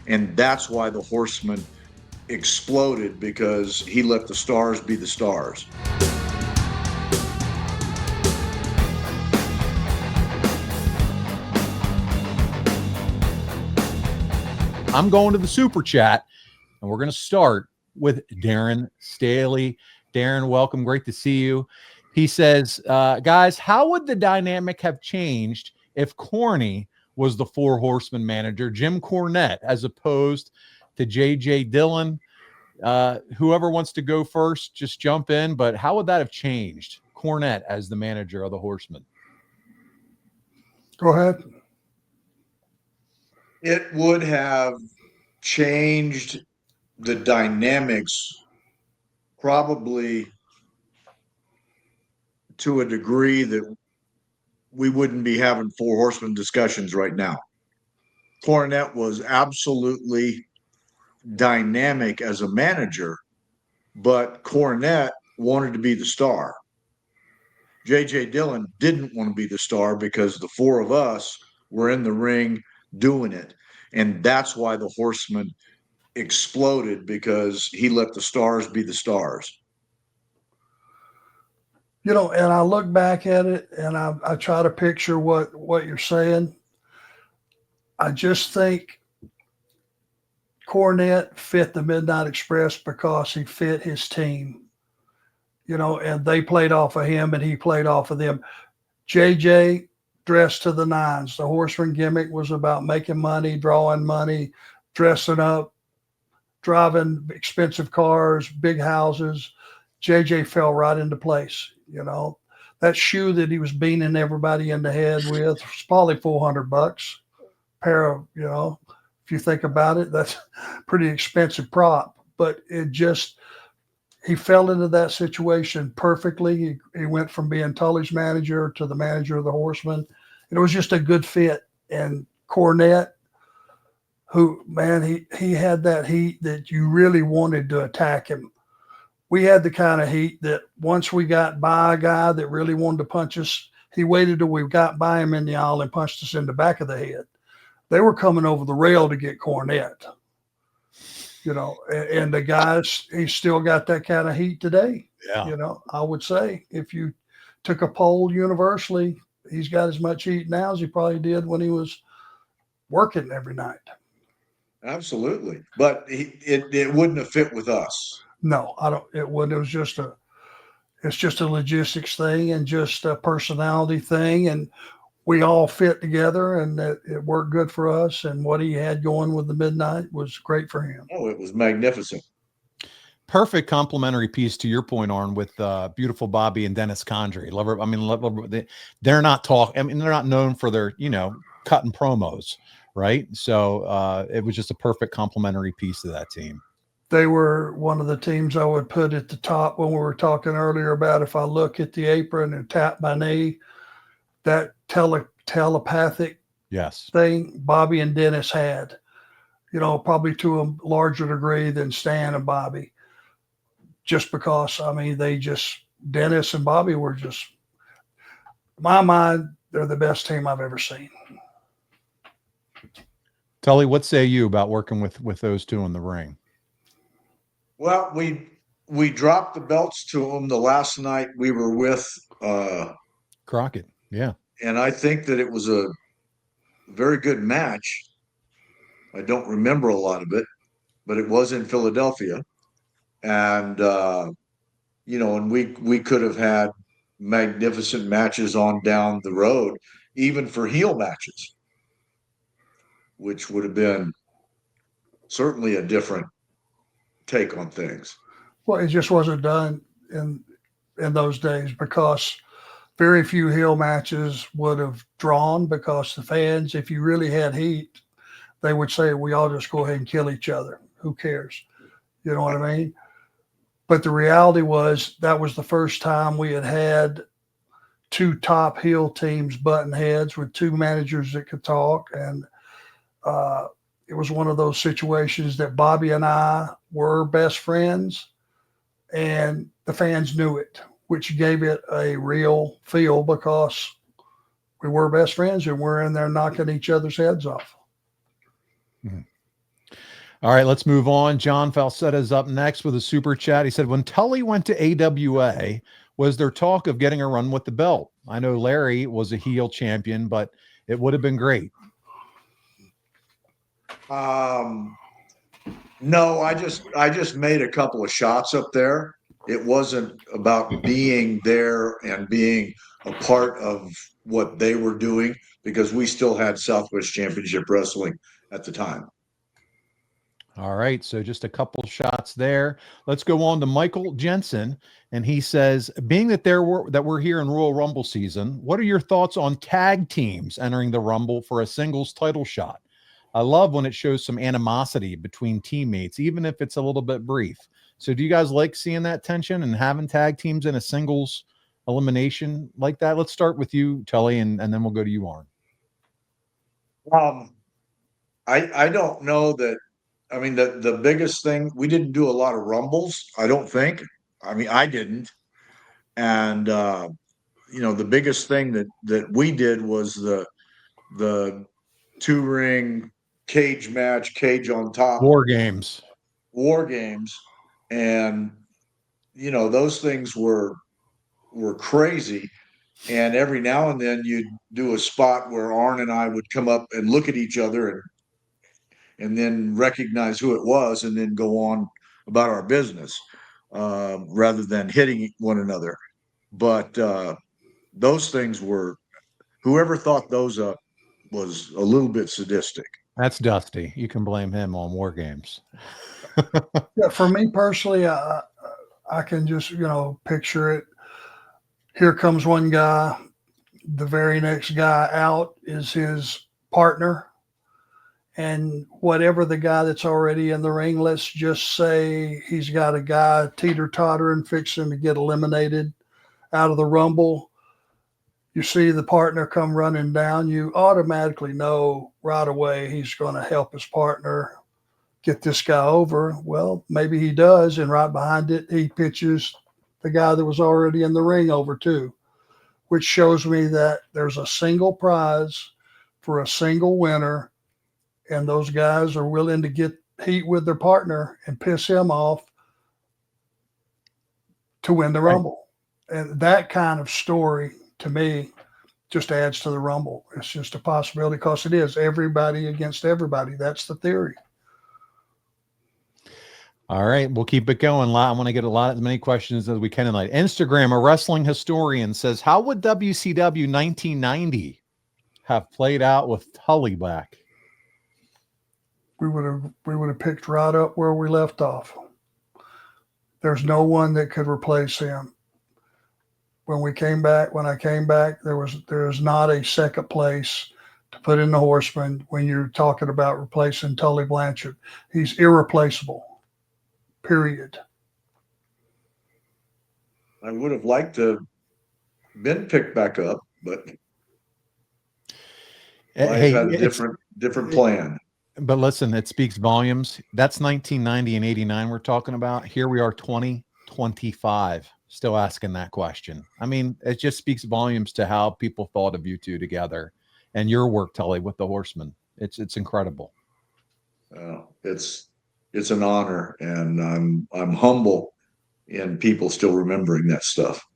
And that's why the Horsemen exploded, because he let the stars be the stars. I'm going to the super chat, and we're going to start with Darren Staley. Darren, welcome. Great to see you. He says, guys, how would the dynamic have changed if Corny was the Four Horsemen manager, Jim Cornette, as opposed to J.J. Dillon? Whoever wants to go first, just jump in. But how would that have changed? Cornette as the manager of the Horsemen. Go ahead. It would have changed the dynamics probably to a degree that we wouldn't be having Four Horsemen discussions right now. Cornette was absolutely dynamic as a manager, but Cornette wanted to be the star. J.J. Dillon didn't want to be the star because the four of us were in the ring doing it. And that's why the Horsemen exploded, because he let the stars be the stars. You know, and I look back at it and I try to picture what you're saying. I just think Cornette fit the Midnight Express because he fit his team, you know, and they played off of him and he played off of them. JJ dressed to the nines. The Horseman gimmick was about making money, drawing money, dressing up, driving expensive cars, big houses. JJ fell right into place. You know, that shoe that he was beating everybody in the head with was probably $400 pair of, you know, if you think about it, that's pretty expensive prop, but it just, he fell into that situation perfectly. He went from being Tully's manager to the manager of the Horsemen. It was just a good fit. And Cornette, who, man, he had that heat that you really wanted to attack him. We had the kind of heat that once we got by a guy that really wanted to punch us, he waited till we got by him in the aisle and punched us in the back of the head. They were coming over the rail to get Cornette, you know, and the guys, he's still got that kind of heat today. Yeah. You know, I would say if you took a poll universally, he's got as much heat now as he probably did when he was working every night. Absolutely. But it wouldn't have fit with us. No, I don't. It wouldn't. It's just a logistics thing and just a personality thing, and we all fit together, and it worked good for us. And what he had going with the Midnight was great for him. Oh, it was magnificent. Perfect complimentary piece to your point, Arn, with beautiful Bobby and Dennis Condrey. They're not talk. I mean, they're not known for their, you know, cutting promos, right? So it was just a perfect complimentary piece to that team. They were one of the teams I would put at the top when we were talking earlier about if I look at the apron and tap my knee, that telepathic thing Bobby and Dennis had, you know, probably to a larger degree than Stan and Bobby. Just because, I mean, Dennis and Bobby were just, in my mind, they're the best team I've ever seen. Tully, what say you about working with those two in the ring? Well, we dropped the belts to them the last night we were with Crockett. Yeah. And I think that it was a very good match. I don't remember a lot of it, but it was in Philadelphia. And you know, and we could have had magnificent matches on down the road, even for heel matches, which would have been certainly a different take on things. Well, it just wasn't done in those days because very few heel matches would have drawn, because the fans, if you really had heat, they would say, we all just go ahead and kill each other. Who cares? You know what I mean? But the reality was that was the first time we had two top heel teams button heads with two managers that could talk. And it was one of those situations that Bobby and I were best friends, and the fans knew it, which gave it a real feel because we were best friends and we're in there knocking each other's heads off. Mm-hmm. All right, let's move on. John Falsetta is up next with a super chat. He said, when Tully went to AWA, was there talk of getting a run with the belt? I know Larry was a heel champion, but it would have been great. No, I just made a couple of shots up there. It wasn't about being there and being a part of what they were doing because we still had Southwest Championship Wrestling at the time. All right, so just a couple shots there. Let's go on to Michael Jensen, and he says, being that we're here in Royal Rumble season, what are your thoughts on tag teams entering the Rumble for a singles title shot? I love when it shows some animosity between teammates, even if it's a little bit brief. So do you guys like seeing that tension and having tag teams in a singles elimination like that? Let's start with you, Tully, and then we'll go to you, Arn. I don't know that. I mean, the biggest thing, we didn't do a lot of rumbles, I don't think. I mean, I didn't. And the biggest thing that we did was the 2-ring cage match, cage on top. War games. And those things were crazy. And every now and then you'd do a spot where Arn and I would come up and look at each other and then recognize who it was and then go on about our business rather than hitting one another. But those things were, whoever thought those up was a little bit sadistic. That's Dusty. You can blame him on War Games. Yeah, for me personally, I can just, picture it. Here comes one guy. The very next guy out is his partner. And whatever the guy that's already in the ring, let's just say he's got a guy teeter-tottering, fixing to get eliminated out of the Rumble. You see the partner come running down, you automatically know right away he's going to help his partner get this guy over. Well, maybe he does, and right behind it, he pitches the guy that was already in the ring over too, which shows me that there's a single prize for a single winner, and those guys are willing to get heat with their partner and piss him off to win the Rumble. And that kind of story, to me, just adds to the Rumble. It's just a possibility because it is everybody against everybody. That's the theory. All right, we'll keep it going. I want to get as many questions as we can tonight. Instagram, a wrestling historian, says, how would WCW 1990 have played out with Tully back? We would have picked right up where we left off. There's no one that could replace him. When I came back, there's not a second place to put in the Horsemen when you're talking about replacing Tully Blanchard. He's irreplaceable. Period. I would have liked to been picked back up, but I had a different plan. But listen, it speaks volumes. That's 1990 and 89 we're talking about. Here we are 2025 still asking that question. I mean, it just speaks volumes to how people thought of you two together and your work, Tully, with the Horsemen. It's incredible. It's an honor, and I'm humble in people still remembering that stuff.